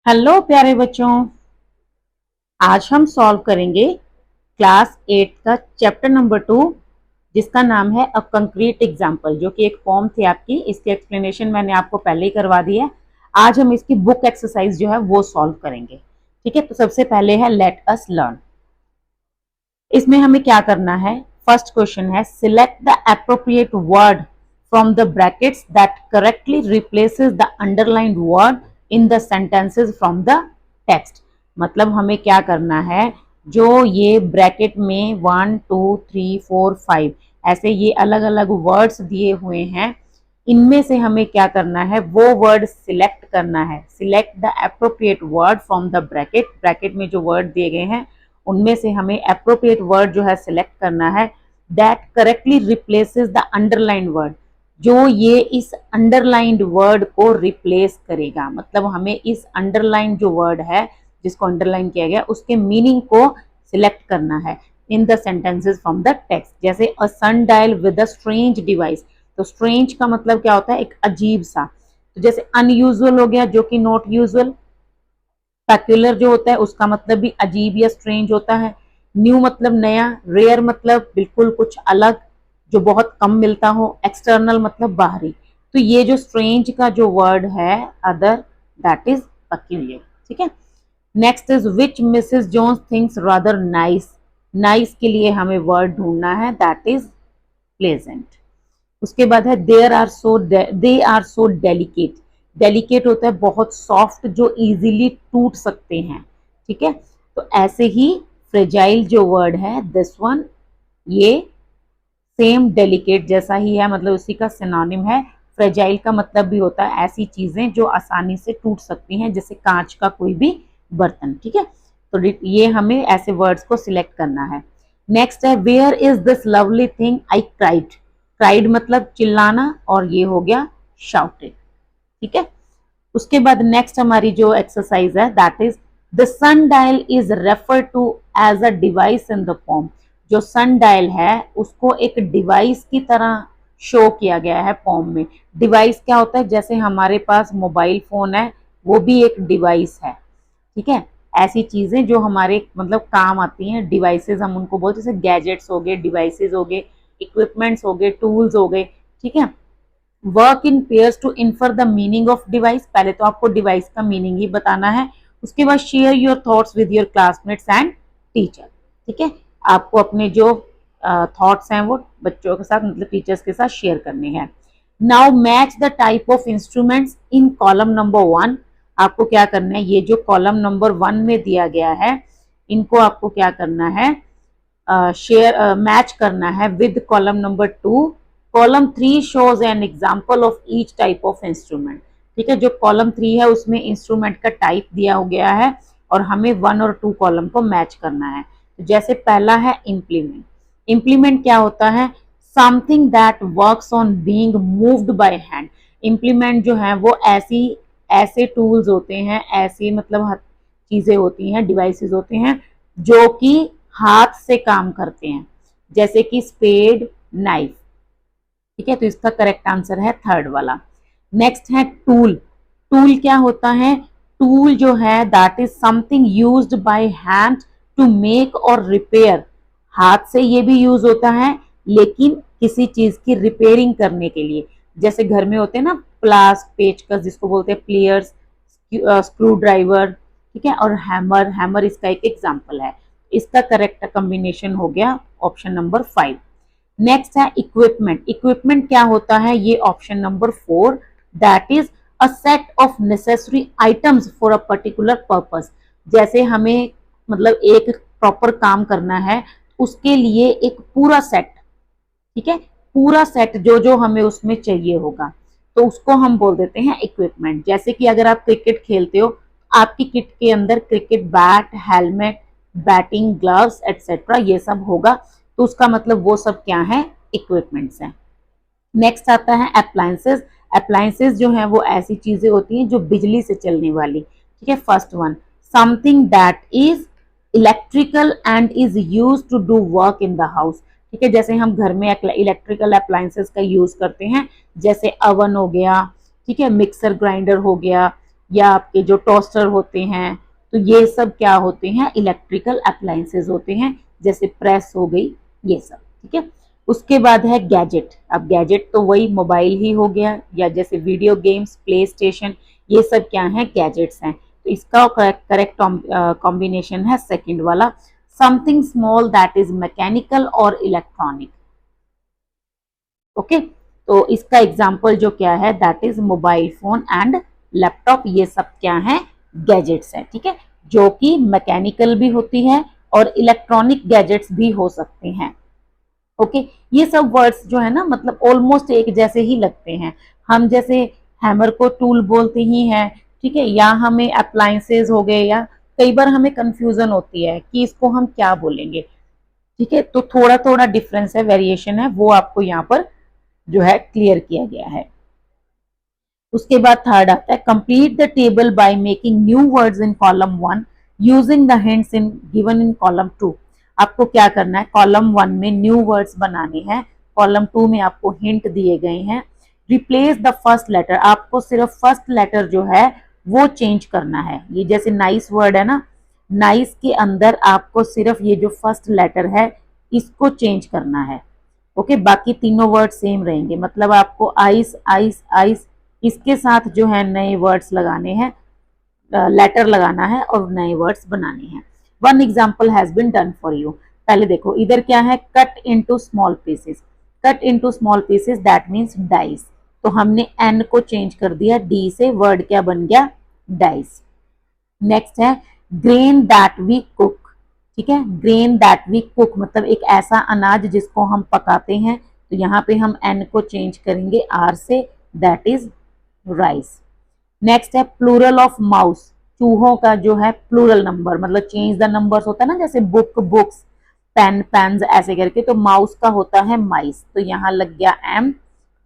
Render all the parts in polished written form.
Hello प्यारे बच्चों, आज हम सॉल्व करेंगे क्लास 8 का चैप्टर नंबर 2 जिसका नाम है अ कंक्रीट एग्जाम्पल, जो कि एक फॉर्म थी आपकी। इसकी एक्सप्लेनेशन मैंने आपको पहले ही करवा दी है। आज हम इसकी बुक एक्सरसाइज जो है वो सॉल्व करेंगे। ठीक है, तो सबसे पहले है लेट अस लर्न। इसमें हमें क्या करना है? फर्स्ट क्वेश्चन है select the appropriate word from the brackets that correctly replaces the underlined word in the sentences from the text. मतलब हमें क्या करना है, जो ये ब्रैकेट में 1 2 3 4 5 ऐसे ये अलग अलग वर्ड्स दिए हुए हैं, इनमें से हमें क्या करना है, वो वर्ड सिलेक्ट करना है। Select the appropriate word from the bracket. Bracket में जो वर्ड दिए गए हैं उनमें से हमें एप्रोप्रिएट वर्ड जो है सिलेक्ट करना है that correctly replaces the underlined word, जो ये इस अंडरलाइंड वर्ड को रिप्लेस करेगा। मतलब हमें इस अंडरलाइंड जो वर्ड है जिसको अंडरलाइन किया गया उसके मीनिंग को सिलेक्ट करना है in the sentences from the text. जैसे a sundial with a strange device, तो स्ट्रेंज का मतलब क्या होता है? एक अजीब सा। तो जैसे अनयूजुअल हो गया जो कि नॉट यूजुअल। पेक्यूलर जो होता है उसका मतलब भी अजीब या स्ट्रेंज होता है। न्यू मतलब नया। रेयर मतलब बिल्कुल कुछ अलग जो बहुत कम मिलता हो। एक्सटर्नल मतलब बाहरी। तो ये जो स्ट्रेंज का जो वर्ड है अदर, दैट इज पेक्यूलियर। ठीक है। Next is which Mrs Jones thinks rather nice. Nice के लिए हमें वर्ड ढूंढना है, दैट इज प्लेजेंट। उसके बाद है they are so delicate. Delicate होता है बहुत सॉफ्ट, जो इजीली टूट सकते हैं। ठीक है, तो ऐसे ही फ्रेजाइल जो वर्ड है दिस वन, ये सेम डेलिकेट जैसा ही है, मतलब उसी का सिनोनिम है। फ्रेजाइल का मतलब भी होता है ऐसी चीजें जो आसानी से टूट सकती हैं, जैसे कांच का कोई भी बर्तन। ठीक है, तो ये हमें ऐसे वर्ड्स को सिलेक्ट करना है। नेक्स्ट है where is this lovely thing I cried. Cried मतलब चिल्लाना, और ये हो गया शाउटेड। ठीक है, उसके बाद नेक्स्ट हमारी जो एक्सरसाइज है that is the sun dial is refer to as a device in the form. जो सन डायल है उसको एक डिवाइस की तरह शो किया गया है फॉर्म में। डिवाइस क्या होता है? जैसे हमारे पास मोबाइल फोन है, वो भी एक डिवाइस है। ठीक है, ऐसी चीजें जो हमारे मतलब काम आती हैं, डिवाइसेस हम उनको बोलते हैं। जैसे गैजेट्स हो गए, डिवाइसेस हो गए, इक्विपमेंट्स हो गए, टूल्स हो गए। ठीक है, work in pairs to infer the meaning of device. पहले तो आपको डिवाइस का मीनिंग ही बताना है। उसके बाद share your thoughts with your classmates and teacher. ठीक है, आपको अपने जो थॉट्स हैं वो बच्चों के साथ, मतलब टीचर्स के साथ शेयर करने हैं। Now match the type of instruments in column number 1। आपको क्या करना है, ये जो कॉलम नंबर 1 में दिया गया है इनको आपको क्या करना है, शेयर मैच करना है with column number 2। Column 3 shows an example of each type of instrument. ठीक है, जो कॉलम 3 है उसमें इंस्ट्रूमेंट का टाइप दिया गया है और हमें 1 और 2 कॉलम को मैच करना है। तो जैसे पहला है इम्प्लीमेंट। इम्प्लीमेंट क्या होता है? Something that works on being moved by hand. Implement जो है वो ऐसे टूल्स होते हैं, ऐसी मतलब चीजें होती हैं, डिवाइसेस होते हैं जो कि हाथ से काम करते हैं, जैसे कि स्पेड, नाइफ। ठीक है, तो इसका करेक्ट आंसर है थर्ड वाला। नेक्स्ट है टूल। टूल क्या होता है? टूल जो है that is something used by hand to make और रिपेयर। हाथ से ये भी यूज होता है, लेकिन किसी चीज की रिपेयरिंग करने के लिए। जैसे घर में होते हैं ना प्लास, पेचकस जिसको बोलते हैं, प्लेयर्स, स्क्रू ड्राइवर। ठीक है, और हैमर। हैमर इसका एक एग्जाम्पल है। इसका करेक्ट कॉम्बिनेशन हो गया ऑप्शन नंबर 5। नेक्स्ट है इक्विपमेंट। इक्विपमेंट क्या होता है? ये option number 4, that is a set of necessary items for a particular purpose. जैसे हमें मतलब एक प्रॉपर काम करना है, उसके लिए एक पूरा सेट। ठीक है, पूरा सेट जो जो हमें उसमें चाहिए होगा, तो उसको हम बोल देते हैं इक्विपमेंट। जैसे कि अगर आप क्रिकेट खेलते हो, आपकी किट के अंदर cricket bat, helmet, batting gloves etcetera ये सब होगा, तो उसका मतलब वो सब क्या है? इक्विपमेंट्स हैं। नेक्स्ट आता है अप्लायंसेस। अप्लायंसेस जो है वो ऐसी चीजें होती हैं जो बिजली से चलने वाली। ठीक है, first one something that is electrical and is use to do work in the house. ठीक है, जैसे हम घर में इलेक्ट्रिकल अप्लायंसेस का यूज करते हैं, जैसे अवन हो गया, ठीक है, मिक्सर ग्राइंडर हो गया, या आपके जो टोस्टर होते हैं, तो ये सब क्या होते हैं, इलेक्ट्रिकल अप्लायंसेस होते हैं, जैसे प्रेस हो गई, ये सब। ठीक है, उसके बाद है गैजेट। अब गैजेट तो वही मोबाइल ही हो गया, या जैसे वीडियो गेम्स, प्ले स्टेशन, ये सब क्या है, गैजेट्स हैं। तो इसका करेक्ट कॉम्बिनेशन है सेकंड वाला, something small that is mechanical और इलेक्ट्रॉनिक। ओके, तो इसका एग्जाम्पल जो क्या है, that is mobile phone and laptop, ये सब क्या है, गैजेट्स हैं। ठीक है, जो कि मैकेनिकल भी होती है और इलेक्ट्रॉनिक गैजेट्स भी हो सकते हैं। ओके, ये सब वर्ड्स जो है ना, मतलब ऑलमोस्ट एक जैसे ही लगते हैं। हम जैसे हैमर को टूल बोलते ही हैं, ठीक है, या हमें अप्लायंसेस हो गए, या कई बार हमें कंफ्यूजन होती है कि इसको हम क्या बोलेंगे। ठीक है, तो थोड़ा थोड़ा डिफरेंस है, वेरिएशन है, वो आपको यहाँ पर जो है क्लियर किया गया है। उसके बाद थर्ड आता है, complete the table by making new words in column 1 using the hints in given in column 2। आपको क्या करना है, कॉलम 1 में न्यू वर्ड्स बनाने हैं, कॉलम 2 में आपको हिंट दिए गए हैं। रिप्लेस द फर्स्ट लेटर, आपको सिर्फ फर्स्ट लेटर जो है वो चेंज करना है। ये जैसे नाइस वर्ड है ना, नाइस के अंदर आपको सिर्फ ये जो फर्स्ट लेटर है इसको चेंज करना है। ओके, बाकी तीनों वर्ड सेम रहेंगे, मतलब आपको आइस आइस आइस इसके साथ जो है नए वर्ड्स लगाने हैं, लेटर लगाना है और नए वर्ड्स बनाने हैं। One example has been done for you. पहले देखो इधर क्या है, cut into small pieces, cut into small pieces that means dice. तो हमने एन को चेंज कर दिया, डी से वर्ड क्या बन गया, डाइस। नेक्स्ट है ग्रेन दैट वी कुक। ठीक है, ग्रेन दैट वी कुक मतलब एक ऐसा अनाज जिसको हम पकाते हैं, तो यहाँ पे हम एन को चेंज करेंगे आर से, दैट इज राइस। नेक्स्ट है प्लूरल ऑफ माउस, चूहों का जो है प्लूरल नंबर, मतलब चेंज द नंबर्स होता है ना, जैसे बुक बुक्स, पेन पेन्स, ऐसे करके, तो माउस का होता है माइस, तो यहाँ लग गया एम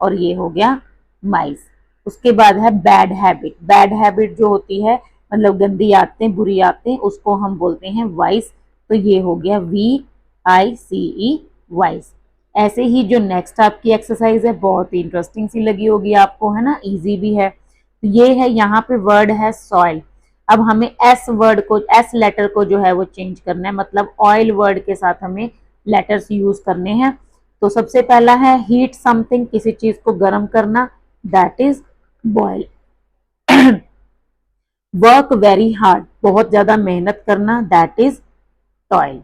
और ये हो गया माइस। उसके बाद है बैड हैबिट, बैड हैबिट जो होती है मतलब गंदी आदतें, बुरी आदतें, उसको हम बोलते हैं वाइस, तो ये हो गया VICE वाइस। ऐसे ही जो नेक्स्ट आपकी एक्सरसाइज है बहुत ही इंटरेस्टिंग सी लगी होगी आपको, है ना, इजी भी है। तो ये है, यहाँ पे वर्ड है सॉइल। अब हमें एस वर्ड को, एस लेटर को जो है वो चेंज करना है, मतलब ऑयल वर्ड के साथ हमें लेटर्स यूज करने हैं। तो सबसे पहला है हीट समथिंग, किसी चीज को गर्म करना, that is boil. Work very hard, बहुत ज्यादा मेहनत करना, that is toil.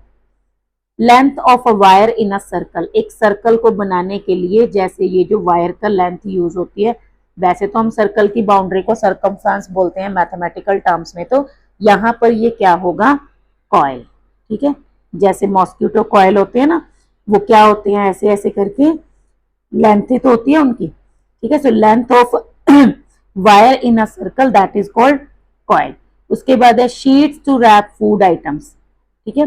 Length of a wire in a circle, एक सर्कल को बनाने के लिए जैसे ये जो वायर का लेंथ यूज होती है, वैसे तो हम सर्कल की बाउंड्री को सर्कमफ्रेंस बोलते हैं मैथमेटिकल टर्म्स में, तो यहाँ पर ये क्या होगा, कॉइल। ठीक है, जैसे मॉस्किटो कॉइल होते हैं ना, वो क्या होते हैं, ऐसे ऐसे करके लेंथ ही तो होती है उनकी। ठीक है, so length of wire in a circle that is called coil. उसके बाद है sheets to wrap food items. ठीक है,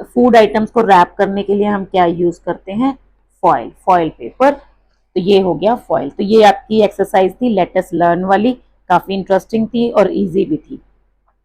फूड आइटम्स को रैप करने के लिए हम क्या यूज करते हैं, फॉइल, फॉइल पेपर, तो ये हो गया फॉइल। तो ये आपकी एक्सरसाइज थी लेट अस लर्न वाली, काफी इंटरेस्टिंग थी और इजी भी थी।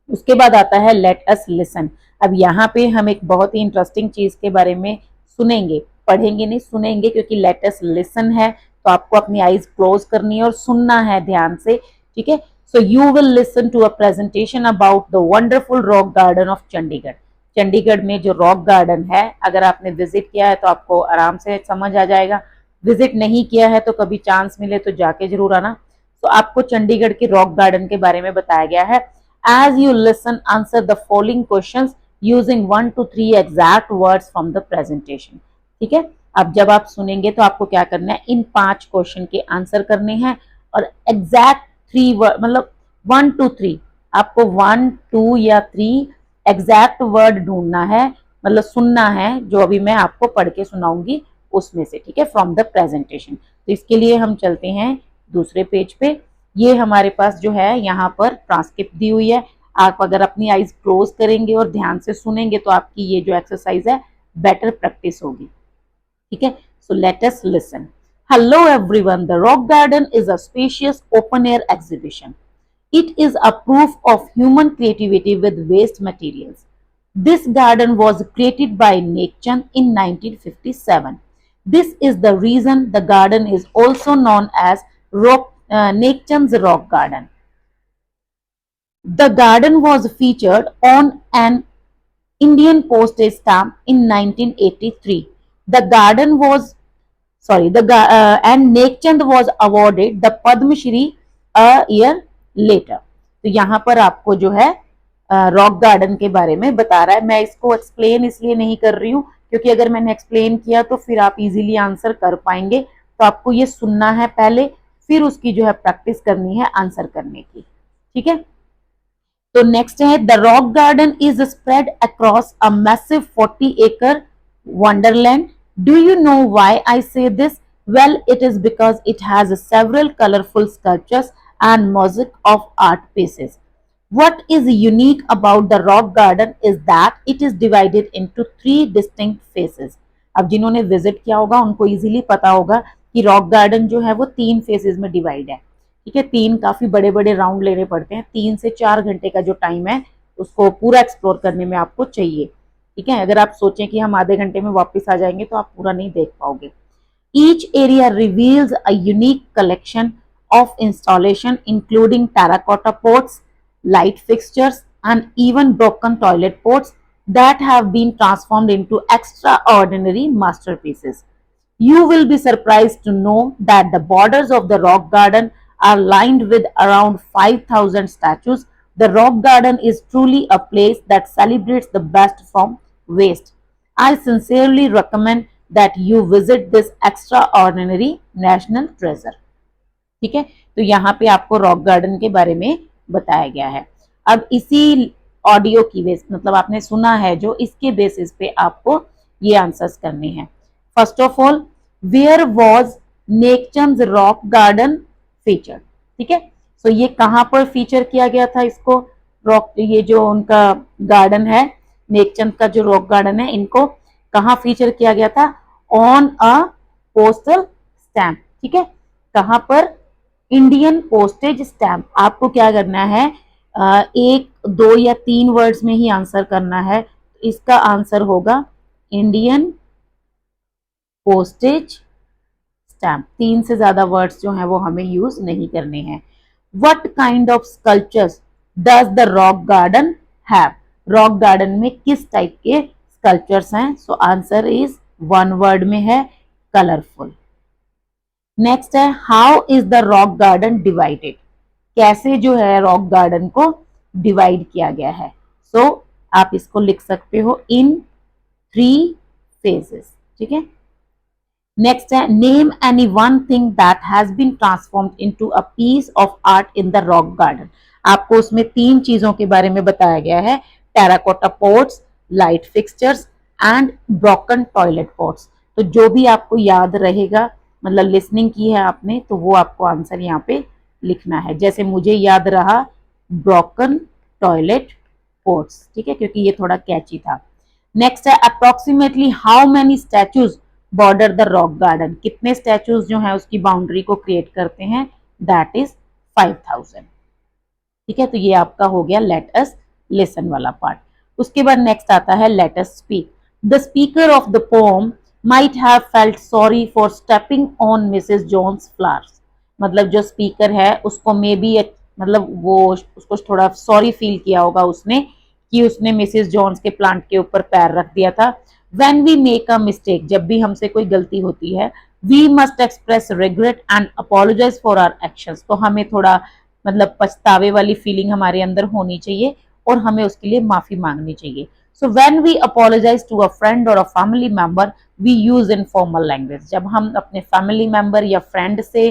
उसके बाद आता है लेट अस लिसन। अब यहाँ पे हम एक बहुत ही इंटरेस्टिंग चीज के बारे में सुनेंगे, पढ़ेंगे नहीं, सुनेंगे, क्योंकि लेट अस लिसन है तो आपको अपनी आईज क्लोज करनी है और सुनना है ध्यान से। ठीक है, so you will listen to a presentation about the wonderful rock garden of Chandigarh. Chandigarh में जो रॉक गार्डन है, अगर आपने विजिट किया है तो आपको आराम से समझ आ जाएगा, विजिट नहीं किया है तो कभी चांस मिले तो जाके जरूर आना। तो आपको चंडीगढ़ के रॉक गार्डन के बारे में बताया गया है। As you listen, answer the following questions using 1 to 3 exact words from the presentation. ठीक है, अब जब आप सुनेंगे तो आपको क्या करना है, इन 5 क्वेश्चन के आंसर करने हैं और एग्जैक्ट 3 वर्ड, मतलब 1 to 3, आपको 1, 2 या 3 एग्जैक्ट वर्ड ढूंढना है, मतलब सुनना है जो अभी मैं आपको पढ़ के सुनाऊंगी उसमें से। ठीक है, फ्रॉम द प्रेजेंटेशन। तो इसके लिए हम चलते हैं दूसरे पेज पे। ये हमारे पास जो है यहाँ पर ट्रांसक्रिप्ट दी हुई है, आप अगर अपनी आईज क्लोज करेंगे और ध्यान से सुनेंगे तो आपकी ये जो एक्सरसाइज है बेटर प्रैक्टिस होगी। ठीक है, so let us listen. Hello everyone, the rock garden is a spacious open air exhibition. It is a proof of human creativity with waste materials. This garden was created by Nekchand in 1957. This is the reason the garden is also known as Nekchand's Rock Garden. The garden was featured on an Indian postage stamp in 1983. The garden was and Nekchand was awarded the Padma Shri a year later. तो यहाँ पर आपको जो है rock garden के बारे में बता रहा है। मैं इसको एक्सप्लेन इसलिए नहीं कर रही हूँ क्योंकि अगर मैंने एक्सप्लेन किया तो फिर आप इजीली आंसर कर पाएंगे। तो आपको ये सुनना है पहले, फिर उसकी जो है प्रैक्टिस करनी है आंसर करने की। ठीक है, तो नेक्स्ट है the rock garden is spread across a massive 40 acre wonderland. Do you know why I say this? Well, it is because it has several colorful sculptures and mosaic of art pieces. What is unique about the rock garden is that it is divided into 3 distinct phases. अब जिन्होंने visit किया होगा उनको easily पता होगा कि rock garden जो है वो 3 फेजेस में डिवाइड है। ठीक है, 3 काफी बड़े बड़े राउंड लेने पड़ते हैं। 3 से 4 घंटे का जो टाइम है उसको पूरा एक्सप्लोर करने में आपको चाहिए। ठीक है, अगर आप सोचें कि हम आधे घंटे में वापस आ जाएंगे तो आप पूरा नहीं देख पाओगे। Each area reveals a unique collection of installation including terracotta pots, light fixtures and even broken toilet pots that have been transformed into extraordinary masterpieces. You will be surprised to know that the borders of the rock garden are lined with around 5,000 statues. The rock garden is truly a place that celebrates the best from waste. I sincerely recommend that you visit this extraordinary national treasure. ठीक है, तो यहाँ पे आपको rock garden के बारे में बताया गया है। अब इसी ऑडियो की बेस मतलब आपने सुना है जो, इसके बेसिस पे आपको ये आंसर्स करने हैं। First of all, where was Nekchand rock garden feature? ठीक है, सो ये कहाँ पर फीचर किया गया था इसको? रॉक, ये जो उनका गार्डन है, नेकचंद का जो रॉक गार्डन है, इनको कहाँ फीचर किया गया था? On a postal stamp. ठीक है, कहाँ पर? Indian postage stamp. आपको क्या करना है, 1, 2 या 3 वर्ड्स में ही आंसर करना है। इसका आंसर होगा इंडियन पोस्टेज स्टैम्प। 3 से ज्यादा वर्ड्स जो हैं वो हमें यूज नहीं करने हैं। What kind of sculptures does the rock garden have? Rock garden में किस टाइप के स्कल्पचर्स हैं? सो आंसर इज 1 वर्ड में है, कलरफुल। नेक्स्ट है, how is the rock garden divided? कैसे जो है रॉक गार्डन को डिवाइड किया गया है? सो आप इसको लिख सकते हो इन 3 फेजेस। ठीक है, नेक्स्ट है, name any one thing that has been transformed into a piece of art in the rock garden. आपको उसमें 3 चीजों के बारे में बताया गया है, terracotta pots, light fixtures and broken toilet pots. तो जो भी आपको याद रहेगा, मतलब लिसनिंग की है आपने, तो वो आपको आंसर यहाँ पे लिखना है। जैसे मुझे याद रहा ब्रोकन टॉयलेट पोट्स। ठीक है, क्योंकि ये थोड़ा कैची था। नेक्स्ट है, approximately how many statues border the rock garden? कितने स्टैचूज जो है उसकी बाउंड्री को क्रिएट करते हैं? That is 5000। ठीक है, तो ये आपका हो गया लेट अस लिसन वाला पार्ट। उसके बाद नेक्स्ट आता है let us speak. The speaker of the pome might have felt sorry for stepping on Mrs. Jones' flowers. मतलब जो स्पीकर है उसको मे बी मतलब वो उसको थोड़ा सॉरी फील किया होगा उसने कि उसने मिसेस जॉन्स के प्लांट के ऊपर पैर रख दिया था। When we make a mistake, जब भी हमसे कोई गलती होती है, we must express regret and apologize for our actions. तो हमें थोड़ा मतलब पछतावे वाली फीलिंग हमारे अंदर होनी चाहिए और हमें उसके लिए माफी मांगनी चाहिए। So when we apologize to a friend or a family member, we use informal language. जब हम अपने फैमिली मेंबर या फ्रेंड से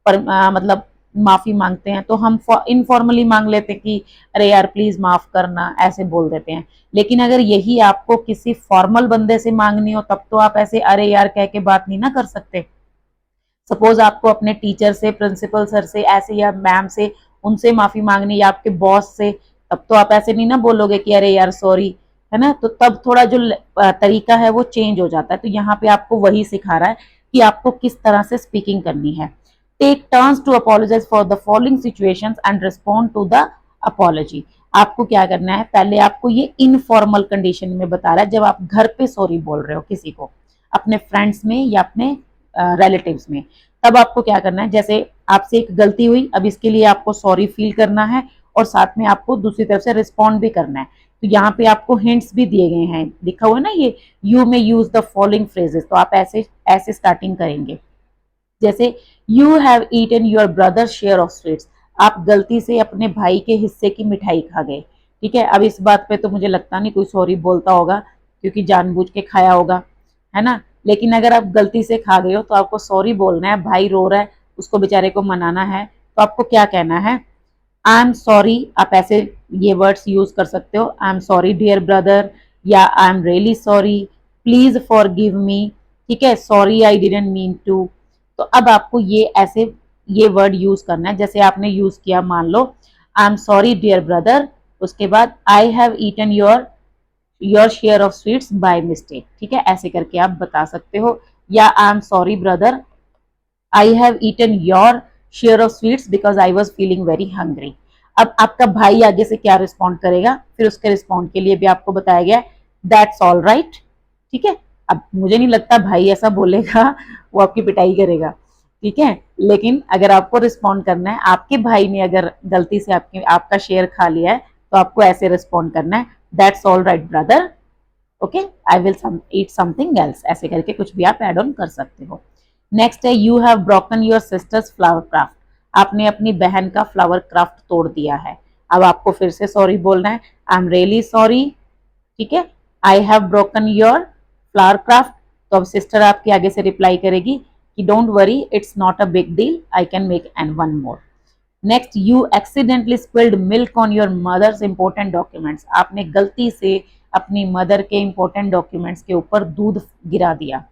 मतलब माफी मांगते हैं तो हम इनफॉर्मली मांग लेते हैं कि अरे यार प्लीज माफ करना, ऐसे बोल देते हैं। लेकिन अगर यही आपको किसी फॉर्मल बंदे से मांगनी हो तब तो आप ऐसे अरे यार कह के बात नहीं ना कर सकते। सपोज आपको अपने टीचर से, प्रिंसिपल सर से ऐसे या मैम से उनसे माफी मांगनी या आपके बॉस से, तब तो आप ऐसे नहीं ना बोलोगे कि अरे यार सॉरी, है ना। तो तब थोड़ा जो तरीका है वो चेंज हो जाता है। तो यहाँ पे आपको वही सिखा रहा है कि आपको किस तरह से स्पीकिंग करनी है। Take turns to apologise for the following situations and respond to the apology. आपको क्या करना है, पहले आपको ये इनफॉर्मल कंडीशन में बता रहा है जब आप घर पे सॉरी बोल रहे हो किसी को, अपने फ्रेंड्स में या अपने रिलेटिव्स में, तब आपको क्या करना है, जैसे आपसे एक गलती हुई, अब इसके लिए आपको सॉरी फील करना है और साथ में आपको दूसरी तरफ से रिस्पॉन्ड भी करना है। तो यहाँ पे आपको हिंट्स भी दिए गए हैं, लिखा हुआ है ना ये you may use the following phrases, तो आप ऐसे ऐसे स्टार्टिंग करेंगे। जैसे you have eaten your brother share of sweets, आप गलती से अपने भाई के हिस्से की मिठाई खा गए। ठीक है, अब इस बात पे तो मुझे लगता नहीं कोई सॉरी बोलता होगा, क्योंकि जानबूझ के खाया होगा, है ना। लेकिन अगर आप गलती से खा गए हो तो आपको सॉरी बोलना है। भाई रो रहा है, उसको बेचारे को मनाना है, तो आपको क्या कहना है, आई एम सॉरी। आप ऐसे ये वर्ड्स यूज कर सकते हो, I am sorry dear brother, या I am really sorry, please forgive me. ठीक है, sorry I didn't mean to. तो अब आपको ये ऐसे ये वर्ड यूज करना है, जैसे आपने यूज किया, मान लो I am sorry dear brother, उसके बाद I have eaten your share of sweets by mistake. ठीक है, ऐसे करके आप बता सकते हो। या I am sorry brother, I have eaten your share of sweets because I was feeling very hungry. अब आपका भाई आगे से क्या रिस्पॉन्ड करेगा, फिर उसके रिस्पॉन्ड के लिए भी आपको बताया गया दैट्स ऑल राइट। ठीक है, अब मुझे नहीं लगता भाई ऐसा बोलेगा, वो आपकी पिटाई करेगा। ठीक है, लेकिन अगर आपको रिस्पॉन्ड करना है, आपके भाई ने अगर गलती से आपका शेयर खा लिया है, तो आपको ऐसे रिस्पॉन्ड करना है that's all right brother, okay I will eat something else. ऐसे करके कुछ भी आप एड ऑन कर सकते हो। नेक्स्ट है you have broken your sisters flower craft, आपने अपनी बहन का फ्लावर क्राफ्ट तोड़ दिया है। अब आपको फिर से सॉरी बोलना है, आई एम रियली सॉरी। ठीक है, I have broken your flower craft, तो अब सिस्टर आपके आगे से रिप्लाई करेगी कि don't worry it's not a big deal, I can make and one more. Next, you accidentally spilled milk on your mother's important documents, आपने गलती से अपनी मदर के इंपॉर्टेंट डॉक्यूमेंट्स के ऊपर दूध गिरा दिया।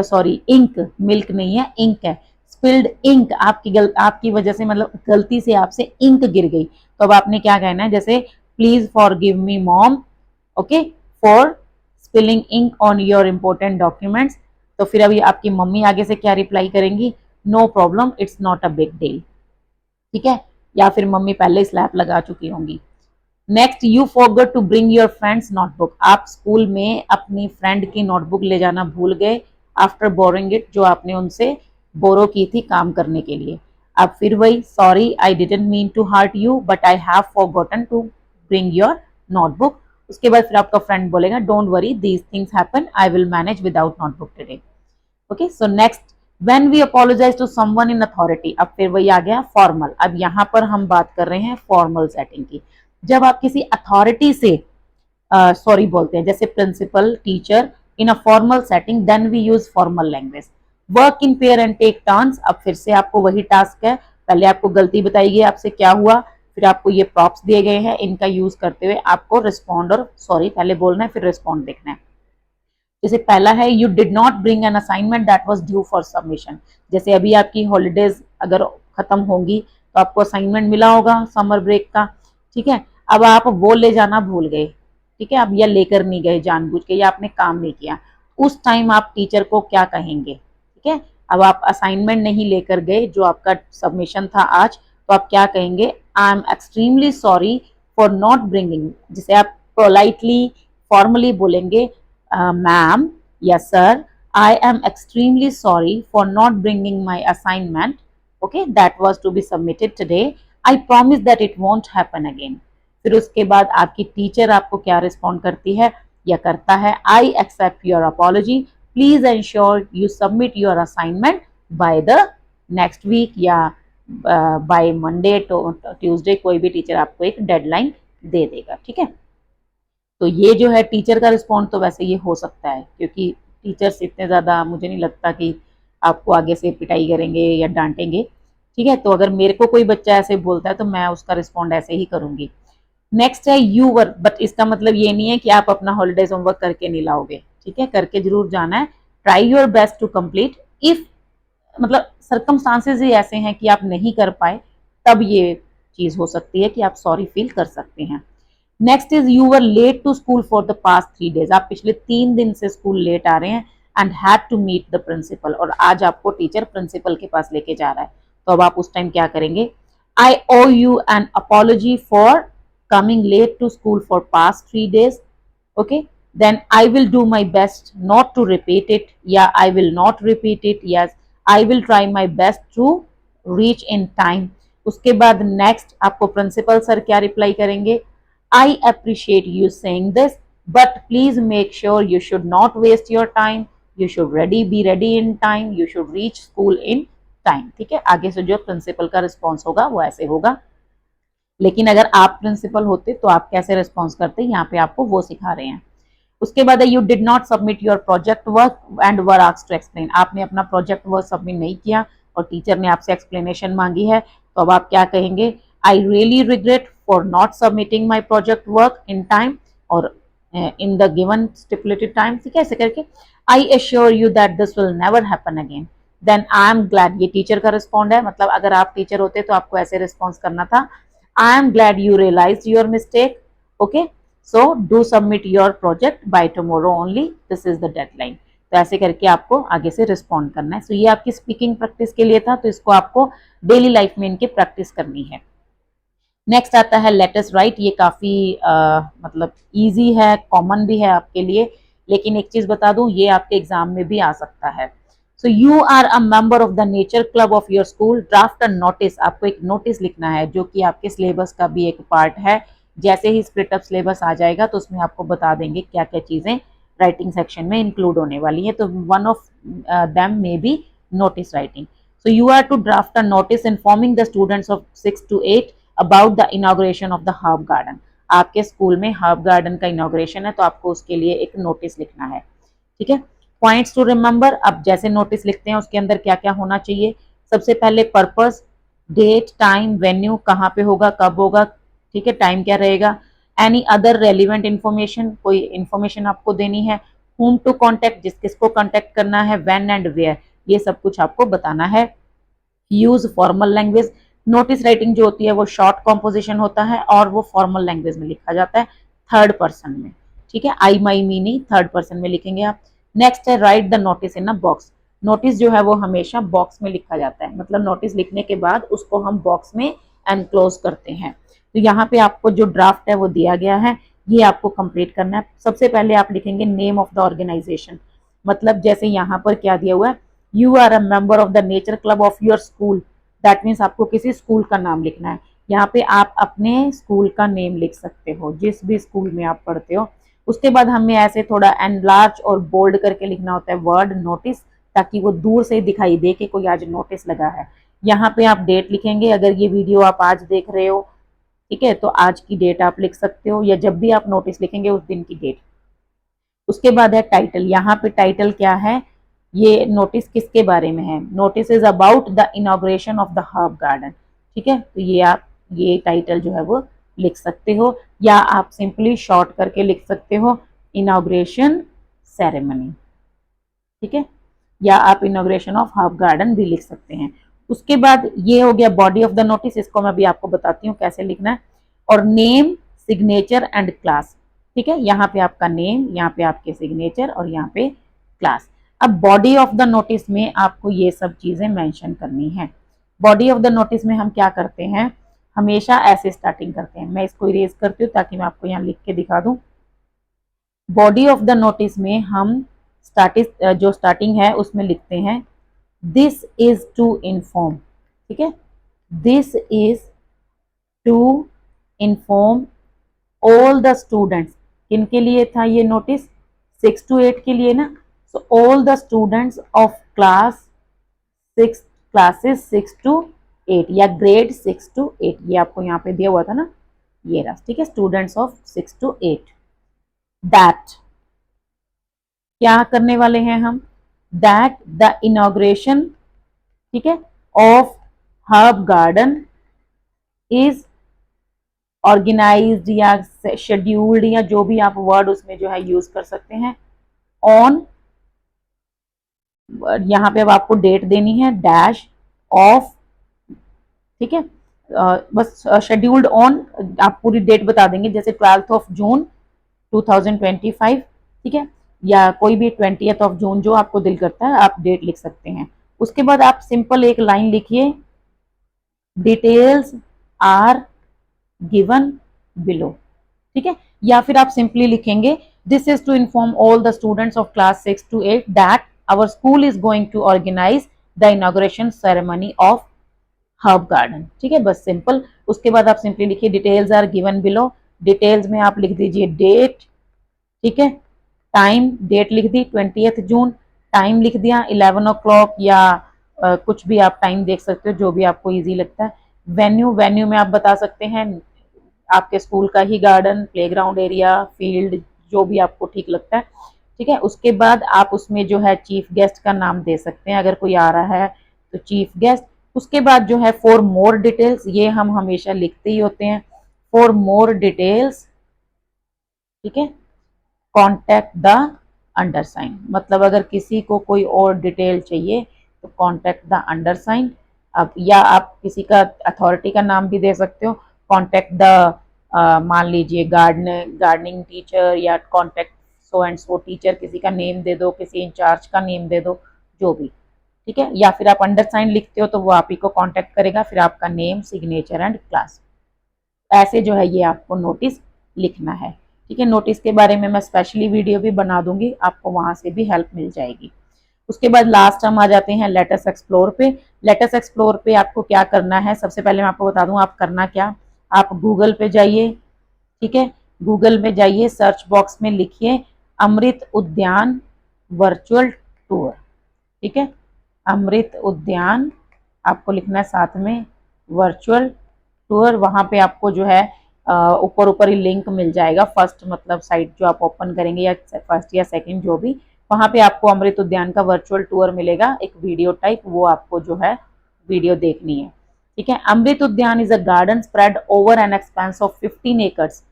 सॉरी इंक, मिल्क नहीं है, इंक है। स्पिल्ड इंक, आपकी वजह से, मतलब गलती से आपसे इंक गिर गई। तो अब आपने क्या कहना है, जैसे please forgive me mom, okay for spilling ink on your important documents. तो फिर अभी आपकी मम्मी आगे से क्या रिप्लाई करेंगी, no problem it's not a big deal. ठीक है, या फिर मम्मी पहले स्लैप लगा चुकी होंगी। Next, you forgot to bring your friends notebook, आप स्कूल में अपनी फ्रेंड की नोटबुक ले जाना भूल गए आफ्टर बोरिंग इट, जो आपने उनसे बोरो की थी काम करने के लिए। अब फिर वही sorry I didn't mean to hurt you but I have forgotten to bring your notebook. उसके बाद फिर आपका फ्रेंड बोलेगा don't worry these things happen, I will manage without notebook today. Okay, so next, when we apologise to someone in authority, अब फिर वही आ गया formal. अब यहाँ पर हम बात कर रहे हैं फॉर्मल सेटिंग की। जब आप किसी अथॉरिटी से सॉरी बोलते हैं, जैसे principal, teacher, in a formal setting, then we use formal language. Work in pair and take turns, अब फिर से आपको वही टास्क है, पहले आपको गलती बताई गई आपसे क्या हुआ, फिर आपको ये प्रॉप्स दिए गए हैं, इनका यूज करते हुए आपको रिस्पॉन्ड और सॉरी पहले बोलना है, फिर रिस्पॉन्ड देखना है। जैसे पहला है you did not bring an assignment that was due for submission, जैसे अभी आपकी हॉलीडेज अगर खत्म होंगी तो आपको असाइनमेंट मिला होगा समर ब्रेक का। ठीक है, अब आप वो ले जाना भूल गए, ठीक है, अब या लेकर नहीं गए जानबूझ के, या आपने काम नहीं किया, उस टाइम आप टीचर को क्या कहेंगे। ठीक है, अब आप असाइनमेंट नहीं लेकर गए जो आपका सबमिशन था आज, तो आप क्या कहेंगे, I am extremely sorry for not bringing, जिसे आप पोलाइटली फॉर्मली बोलेंगे मैम या sir, I am extremely sorry for not bringing my assignment, okay, that was to be submitted today. I promise that it won't happen again. फिर उसके बाद आपकी teacher आपको क्या रिस्पॉन्ड करती है या करता है, I accept your apology. Please ensure you submit your assignment by the next week या by Monday to Tuesday, कोई भी टीचर आपको एक डेडलाइन दे देगा। ठीक है, तो ये जो है टीचर का रिस्पॉन्ड तो वैसे ये हो सकता है, क्योंकि टीचर्स इतने ज़्यादा मुझे नहीं लगता कि आपको आगे से पिटाई करेंगे या डांटेंगे। ठीक है, तो अगर मेरे को कोई बच्चा ऐसे बोलता है तो मैं उसका रिस्पॉन्ड ऐसे ही करूंगी। नेक्स्ट है यू वर्क, बट इसका मतलब ये नहीं है कि आप अपना हॉलीडेज होमवर्क करके नहीं लाओगे। ठीक है, करके जरूर जाना है। Try your best to complete, if मतलब सर्कमस्टांसेस ही ऐसे हैं कि आप नहीं कर पाए, तब ये चीज़ हो सकती है कि आप सॉरी फील कर सकते हैं। Next is you were late to school for the past 3 days, आप पिछले 3 दिन से स्कूल लेट आ रहे हैं and had to meet the principal, और आज आपको टीचर प्रिंसिपल के पास लेके जा रहा है, तो अब आप उस टाइम क्या करेंगे, I owe you an apology for coming late to school for past 3 days, okay, then I will do my best not to repeat it, या I will not repeat it, yes I will try my best to reach in time, उसके बाद next आपको principal sir क्या reply करेंगे, I appreciate you saying this but please make sure you should not waste your time, you should be ready in time, you should reach school in time. ठीक है, आगे से जो principal का response होगा वो ऐसे होगा। लेकिन अगर आप प्रिंसिपल होते तो आप कैसे रिस्पॉन्स करते, यहाँ पे आपको वो सिखा रहे हैं। उसके बाद है you did not submit your project work and were asked to explain, आपने अपना प्रोजेक्ट वर्क सबमिट नहीं किया और टीचर ने आपसे एक्सप्लेनेशन मांगी है, तो अब आप क्या कहेंगे, I really regret for not submitting my project work in time और in the given stipulated time. ठीक है, ऐसे करके I assure you that this will never happen again, then I am glad, ये टीचर का रिस्पॉन्ड है, मतलब अगर आप टीचर होते तो आपको ऐसे रिस्पॉन्स करना था, I am glad you realised your mistake, okay so do submit your project by tomorrow only, this is the deadline. तो ऐसे करके आपको आगे से रिस्पॉन्ड करना है। सो ये आपकी स्पीकिंग प्रैक्टिस के लिए था, तो इसको आपको डेली लाइफ में इनकी प्रैक्टिस करनी है। नेक्स्ट आता है लेट अस राइट, ये काफी मतलब इजी है, कॉमन भी है आपके लिए, लेकिन एक चीज बता दूं, ये आपके एग्जाम में भी आ सकता है। So you are a member of the nature club of your school, draft a notice, आपको एक नोटिस लिखना है जो कि आपके सिलेबस का भी एक पार्ट है। जैसे ही स्प्लिट अप सिलेबस आ जाएगा तो उसमें आपको बता देंगे क्या क्या चीजें राइटिंग सेक्शन में इंक्लूड होने वाली है, तो one of them may be notice writing. So you are to draft a notice informing the students of 6 to 8 about the inauguration of the herb garden, आपके स्कूल में हर्ब गार्डन का inauguration है तो आपको उसके लिए एक नोटिस लिखना है। ठीक है, पॉइंट्स टू रिमेंबर, अब जैसे नोटिस लिखते हैं उसके अंदर क्या क्या होना चाहिए, सबसे पहले पर्पस, डेट, टाइम, वेन्यू, कहाँ पे होगा, कब होगा, ठीक है, टाइम क्या रहेगा, एनी अदर रेलिवेंट इन्फॉर्मेशन, कोई इन्फॉर्मेशन आपको देनी है, whom टू कॉन्टेक्ट, जिस किसको कॉन्टेक्ट करना है, व्हेन एंड वेयर, ये सब कुछ आपको बताना है। Use formal language, notice writing जो होती है वो शॉर्ट कॉम्पोजिशन होता है और वो फॉर्मल लैंग्वेज में लिखा जाता है, थर्ड पर्सन में। ठीक है, आई माई मी नहीं, थर्ड पर्सन में लिखेंगे आप। नेक्स्ट है right the notice in a box, notice जो है वो हमेशा बॉक्स में लिखा जाता है, मतलब नोटिस लिखने के बाद उसको हम बॉक्स में एनक्लोज करते हैं। तो यहाँ पे आपको जो ड्राफ्ट है वो दिया गया है, ये आपको कंप्लीट करना है। सबसे पहले आप लिखेंगे नेम ऑफ द ऑर्गेनाइजेशन, मतलब जैसे यहाँ पर क्या दिया हुआ है, you are a member of the nature club of your school, that means आपको किसी स्कूल का नाम लिखना है। यहाँ पे आप अपने स्कूल का नेम लिख सकते हो, जिस भी स्कूल में आप पढ़ते हो। उसके बाद हमें ऐसे थोड़ा एनलार्ज और बोल्ड करके लिखना होता है वर्ड नोटिस, ताकि वो दूर से दिखाई दे कि कोई आज नोटिस लगा है। यहाँ पे आप डेट लिखेंगे, अगर ये वीडियो आप आज देख रहे हो, ठीक है, तो आज की डेट आप लिख सकते हो, या जब भी आप नोटिस लिखेंगे उस दिन की डेट। उसके बाद है टाइटल, यहाँ पे टाइटल क्या है, ये नोटिस किसके बारे में है, notice is about the inauguration of the herb garden. ठीक है, तो ये आप ये टाइटल जो है वो लिख सकते हो, या आप सिंपली शॉर्ट करके लिख सकते हो इनॉग्रेशन सेरेमनी। ठीक है, या आप इनॉग्रेशन ऑफ हर्ब गार्डन भी लिख सकते हैं। उसके बाद ये हो गया बॉडी ऑफ द नोटिस, इसको मैं भी आपको बताती हूँ कैसे लिखना है, और नेम, सिग्नेचर एंड क्लास। ठीक है, यहाँ पे आपका नेम, यहाँ पे आपके सिग्नेचर और यहाँ पे क्लास। अब बॉडी ऑफ द नोटिस में आपको ये सब चीजें मेंशन करनी है। बॉडी ऑफ द नोटिस में हम क्या करते हैं, हमेशा ऐसे स्टार्टिंग करते हैं, मैं इसको इरेज करती हूँ ताकि मैं आपको यहाँ लिख के दिखा दूं। बॉडी ऑफ द नोटिस में हम जो स्टार्टिंग है उसमें लिखते हैं दिस इज टू इन्फॉर्म। ठीक है, this is to inform all the students, किनके लिए था ये नोटिस, 6 to 8 के लिए ना, so all the students of classes 6 to 8 या ग्रेड 6 to 8, ये आपको यहाँ पे दिया हुआ था ना, ये रहा। ठीक है, स्टूडेंट्स ऑफ 6 to 8, दैट क्या करने वाले हैं हम, दैट द इनॉग्रेशन, ठीक है, of herb garden is organised या शेड्यूल्ड, या जो भी आप वर्ड उसमें जो है यूज कर सकते हैं, ऑन, यहाँ पे अब आपको डेट देनी है, डैश ऑफ, ठीक है, बस शेड्यूल्ड ऑन, आप पूरी डेट बता देंगे, जैसे 12 जून 2025, ठीक है, या कोई भी 20 जून, जो आपको दिल करता है आप डेट लिख सकते हैं। उसके बाद आप सिंपल एक लाइन लिखिए, डिटेल्स आर गिवन बिलो। ठीक है, या फिर आप सिंपली लिखेंगे this is to inform all the students of class 6 to 8 that our school is going to organise the inauguration ceremony of herb garden. ठीक है, बस सिंपल। उसके बाद आप सिंपली लिखिए details are given below. Details में आप लिख दीजिए डेट, ठीक है, टाइम, डेट लिख दी 20 जून, टाइम लिख दिया 11 o'clock या कुछ भी आप टाइम देख सकते हो जो भी आपको इजी लगता है। वेन्यू, वेन्यू में आप बता सकते हैं आपके स्कूल का ही गार्डन, प्लेग्राउंड एरिया, फील्ड, जो भी आपको ठीक लगता है। ठीक है, उसके बाद आप उसमें जो है चीफ गेस्ट का नाम दे सकते हैं, अगर कोई आ रहा है तो चीफ गेस्ट। उसके बाद जो है फॉर मोर डिटेल्स, ये हम हमेशा लिखते ही होते हैं, फॉर मोर डिटेल्स, ठीक है, कॉन्टैक्ट द अंडरसाइन। मतलब अगर किसी को कोई और डिटेल चाहिए तो कॉन्टैक्ट द अंडरसाइन। अब या आप किसी का अथॉरिटी का नाम भी दे सकते हो, कॉन्टैक्ट द मान लीजिए गार्डनिंग टीचर, या contact so and so teacher, किसी का नेम दे दो, किसी इंचार्ज का नेम दे दो, जो भी। ठीक है, या फिर आप अंडरसाइन लिखते हो तो वो आप ही को कॉन्टैक्ट करेगा, फिर आपका नेम, सिग्नेचर एंड क्लास। ऐसे जो है ये आपको नोटिस लिखना है। ठीक है, नोटिस के बारे में मैं स्पेशली वीडियो भी बना दूंगी, आपको वहां से भी हेल्प मिल जाएगी। उसके बाद लास्ट हम आ जाते हैं लेटस एक्सप्लोर पे। लेटस एक्सप्लोर पे आपको क्या करना है, सबसे पहले मैं आपको बता दूं आप करना क्या। आप गूगल पे जाइए, ठीक है, गूगल में जाइए, सर्च बॉक्स में लिखिए अमृत उद्यान वर्चुअल टूर। ठीक है, अमृत उद्यान आपको लिखना है, साथ में वर्चुअल टूर। वहां पे आपको जो है ऊपर ऊपर ही लिंक मिल जाएगा, फर्स्ट मतलब साइट जो आप ओपन करेंगे, या फर्स्ट या सेकंड जो भी, वहां पे आपको अमृत उद्यान का वर्चुअल टूर मिलेगा, एक वीडियो टाइप, वो आपको जो है वीडियो देखनी है। ठीक है, अमृत उद्यान is a garden spread over an expense of 15 acres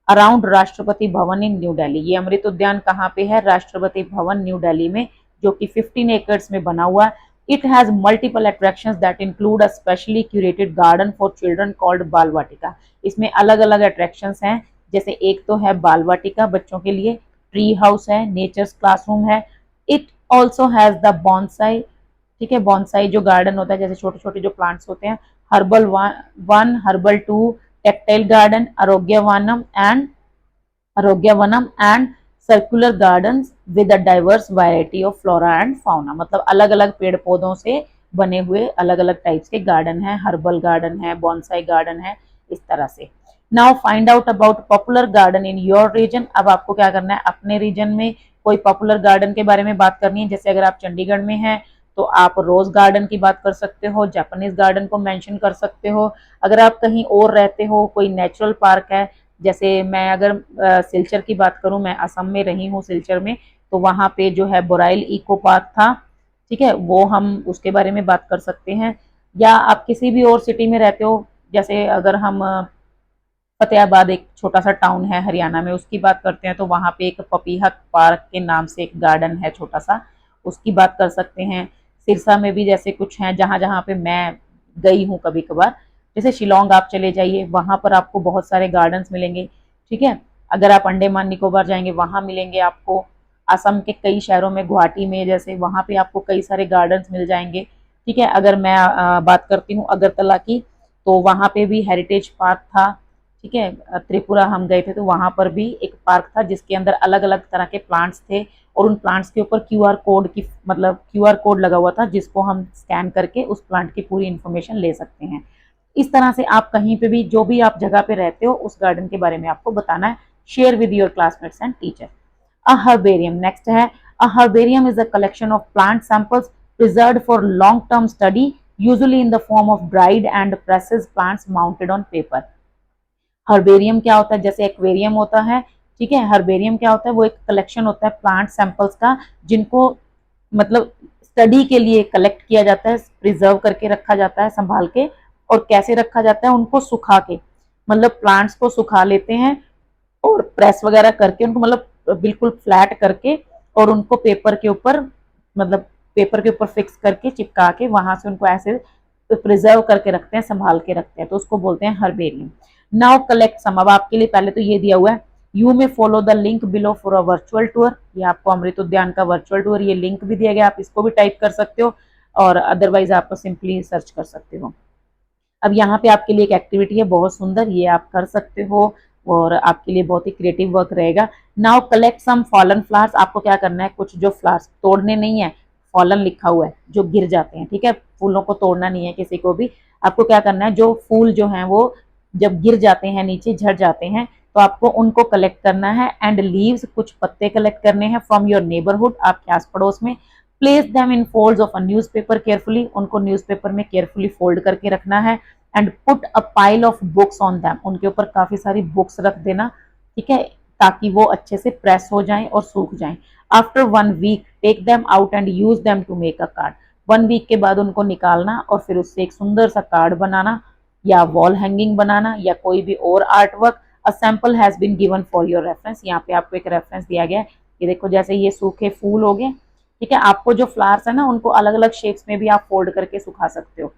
around Rashtrapati Bhavan in new Delhi. ये अमृत उद्यान कहाँ पे है, राष्ट्रपति भवन न्यू दिल्ली में, जो कि 15 एकर्स में बना हुआ है। It has multiple attractions that include a specially curated garden for children called बाल वाटिका। इसमें अलग अलग अट्रैक्शंस हैं, जैसे एक तो है बाल वाटिका बच्चों के लिए, ट्री हाउस है, नेचर्स क्लासरूम है। It also has the bonsai, ठीक है, बॉन्साई जो गार्डन होता है, जैसे छोटे छोटे जो प्लांट्स होते हैं, herbal one, herbal two, tactile garden, Arogyavanam and circular gardens with a diverse variety of flora and fauna. मतलब अलग अलग पेड़ पौधों से बने हुए अलग अलग टाइप्स के गार्डन है, हर्बल गार्डन है, बॉन्साई गार्डन है, इस तरह से। Now find out about popular garden in your region. अब आपको क्या करना है, अपने रीजन में कोई पॉपुलर गार्डन के बारे में बात करनी है। जैसे अगर आप चंडीगढ़ में हैं तो आप रोज गार्डन की बात कर सकते हो, जापानीज गार्डन को मेंशन कर सकते हो। अगर आप कहीं और रहते हो, कोई नेचुरल पार्क है, जैसे मैं अगर सिलचर की बात करूं, मैं असम में रही हूँ सिलचर में, तो वहां पे जो है बोराइल इको पार्क था, ठीक है, वो हम उसके बारे में बात कर सकते हैं। या आप किसी भी और सिटी में रहते हो, जैसे अगर हम फतेहाबाद एक छोटा सा टाउन है हरियाणा में, उसकी बात करते हैं, तो वहां पे एक पपीहत पार्क के नाम से एक गार्डन है छोटा सा, उसकी बात कर सकते हैं। सिरसा में भी जैसे कुछ हैं, जहां जहां पे मैं गई हूँ कभी कभार, जैसे शिलोंग आप चले जाइए, वहां पर आपको बहुत सारे गार्डन्स मिलेंगे। ठीक है, अगर आप अंडमान निकोबार जाएंगे वहां मिलेंगे आपको। असम के कई शहरों में, गुवाहाटी में जैसे, वहां पे आपको कई सारे गार्डन्स मिल जाएंगे। ठीक है, अगर मैं बात करती हूँ अगरतला की, तो वहां पे भी हेरिटेज पार्क था। ठीक है, त्रिपुरा हम गए थे तो वहां पर भी एक पार्क था जिसके अंदर अलग अलग तरह के प्लांट्स थे, और उन प्लांट्स के ऊपर क्यूआर कोड की, मतलब क्यूआर कोड लगा हुआ था, जिसको हम स्कैन करके उस प्लांट की पूरी इंफॉर्मेशन ले सकते हैं। इस तरह से आप कहीं पे भी, जो भी आप जगह पे रहते हो, उस गार्डन के बारे में आपको बताना है। Share with your classmates and teacher. A herbarium next है। A herbarium is a collection of plant samples preserved for long term study, usually in the form of dried and pressed plants mounted on paper। Herbarium क्या होता है, जैसे aquarium होता है, ठीक है, herbarium क्या होता है, वो एक कलेक्शन होता है प्लांट सैंपल्स का, जिनको मतलब स्टडी के लिए कलेक्ट किया जाता है, प्रिजर्व करके रखा जाता है संभाल के। और कैसे रखा जाता है, उनको सुखा के, मतलब प्लांट्स को सुखा लेते हैं और प्रेस वगैरह करके उनको, मतलब बिल्कुल फ्लैट करके, और उनको पेपर के ऊपर, मतलब पेपर के ऊपर फिक्स करके चिपका के वहां से उनको ऐसे प्रिजर्व करके रखते हैं, संभाल के रखते हैं, तो उसको बोलते हैं हर्बेरियम। नाउ कलेक्ट सम। अब आपके लिए पहले तो ये दिया हुआ है, यू में follow the link below for a virtual tour. ये आपको अमृत उद्यान का वर्चुअल टूर, ये लिंक भी दिया गया, आप इसको भी टाइप कर सकते हो, और अदरवाइज आप सिंपली सर्च कर सकते हो। अब यहाँ पे आपके लिए एक एक्टिविटी है बहुत सुंदर, ये आप कर सकते हो और आपके लिए बहुत ही क्रिएटिव वर्क रहेगा। Now collect some fallen flowers. आपको क्या करना है, कुछ जो फ्लावर्स तोड़ने नहीं है, फॉलन लिखा हुआ है, जो गिर जाते हैं, ठीक है। फूलों को तोड़ना नहीं है किसी को भी। आपको क्या करना है, जो फूल जो हैं वो जब गिर जाते हैं नीचे, झड़ जाते हैं, तो आपको उनको कलेक्ट करना है। एंड लीव्स, कुछ पत्ते कलेक्ट करने हैं फ्रॉम योर नेबरहुड, आपके आस पड़ोस में। Place them in folds of a newspaper carefully, उनको न्यूज़पेपर में केयरफुली फोल्ड करके रखना है। And put a pile of books on them, उनके ऊपर काफी सारी बुक्स रख देना, ठीक है, ताकि वो अच्छे से प्रेस हो जाएं और सूख जाएं। After 1 week take them out and use them to make a card, 1 week के बाद उनको निकालना और फिर उससे एक सुंदर सा कार्ड बनाना या वॉल हैंगिंग बनाना या कोई भी और art work. A sample has been given for your reference, यहाँ पे आपको एक रेफरेंस दिया गया है। ये देखो, जैसे ये सूखे फूल हो गए, ठीक है। आपको जो फ्लावर्स है ना, उनको अलग अलग शेप्स में भी आप फोल्ड करके सुखा सकते हो।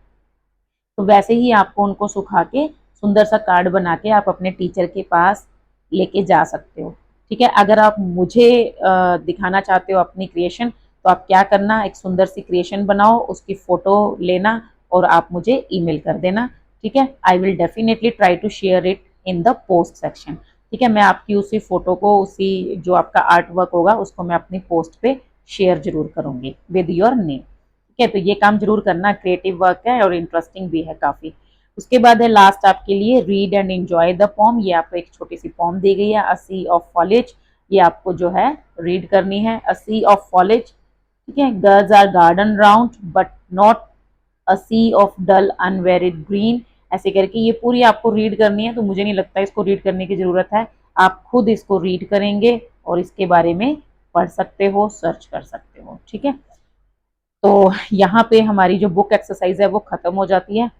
तो वैसे ही आपको उनको सुखा के सुंदर सा कार्ड बना के आप अपने टीचर के पास लेके जा सकते हो, ठीक है। अगर आप मुझे दिखाना चाहते हो अपनी क्रिएशन, तो आप क्या करना, एक सुंदर सी क्रिएशन बनाओ, उसकी फोटो लेना और आप मुझे ईमेल कर देना, ठीक है। I will definitely try to share it in the post section, ठीक है। मैं आपकी उसी फोटो को, उसी जो आपका आर्ट वर्क होगा, उसको मैं अपनी पोस्ट पे शेयर जरूर करूंगी विद योर नेम, ठीक है। तो ये काम जरूर करना, क्रिएटिव वर्क है और इंटरेस्टिंग भी है काफी। उसके बाद है लास्ट आपके लिए, read and enjoy the pome. ये आपको एक छोटी सी पोम दी गई है, अ सी ऑफ फॉलेज, ये आपको जो है रीड करनी है। अ सी ऑफ फॉलेज, ठीक है। Girls are garden round but not a sea of dull unvaried green, ऐसे करके ये पूरी आपको रीड करनी है। तो मुझे नहीं लगता इसको रीड करने की जरूरत है, आप खुद इसको रीड करेंगे और इसके बारे में पढ़ सकते हो, सर्च कर सकते हो, ठीक है। तो यहाँ पे हमारी जो बुक एक्सरसाइज है वो खत्म हो जाती है।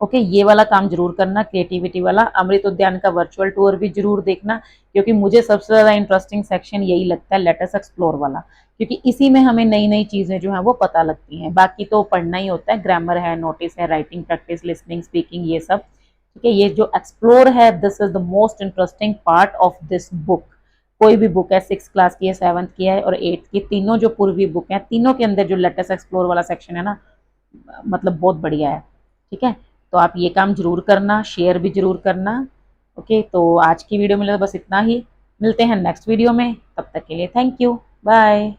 ओके, ये वाला काम जरूर करना, क्रिएटिविटी वाला। अमृत उद्यान का वर्चुअल टूर भी जरूर देखना, क्योंकि मुझे सबसे ज्यादा इंटरेस्टिंग सेक्शन यही लगता है, लेट अस एक्सप्लोर वाला, क्योंकि इसी में हमें नई नई चीजें जो है वो पता लगती हैं। बाकी तो पढ़ना ही होता है, ग्रामर है, नोटिस है, राइटिंग प्रैक्टिस, लिसनिंग, स्पीकिंग, ये सब, ठीक है। ये जो एक्सप्लोर है, this is the most interesting part of this book. कोई भी बुक है, 6 क्लास की है, 7th की है और 8th की, तीनों जो पूर्वी बुक है, तीनों के अंदर जो लेटेस्ट एक्सप्लोर वाला सेक्शन है ना, मतलब बहुत बढ़िया है, ठीक है। तो आप ये काम जरूर करना, शेयर भी जरूर करना। ओके, तो आज की वीडियो में बस इतना ही, मिलते हैं नेक्स्ट वीडियो में, तब तक के लिए थैंक यू, बाय।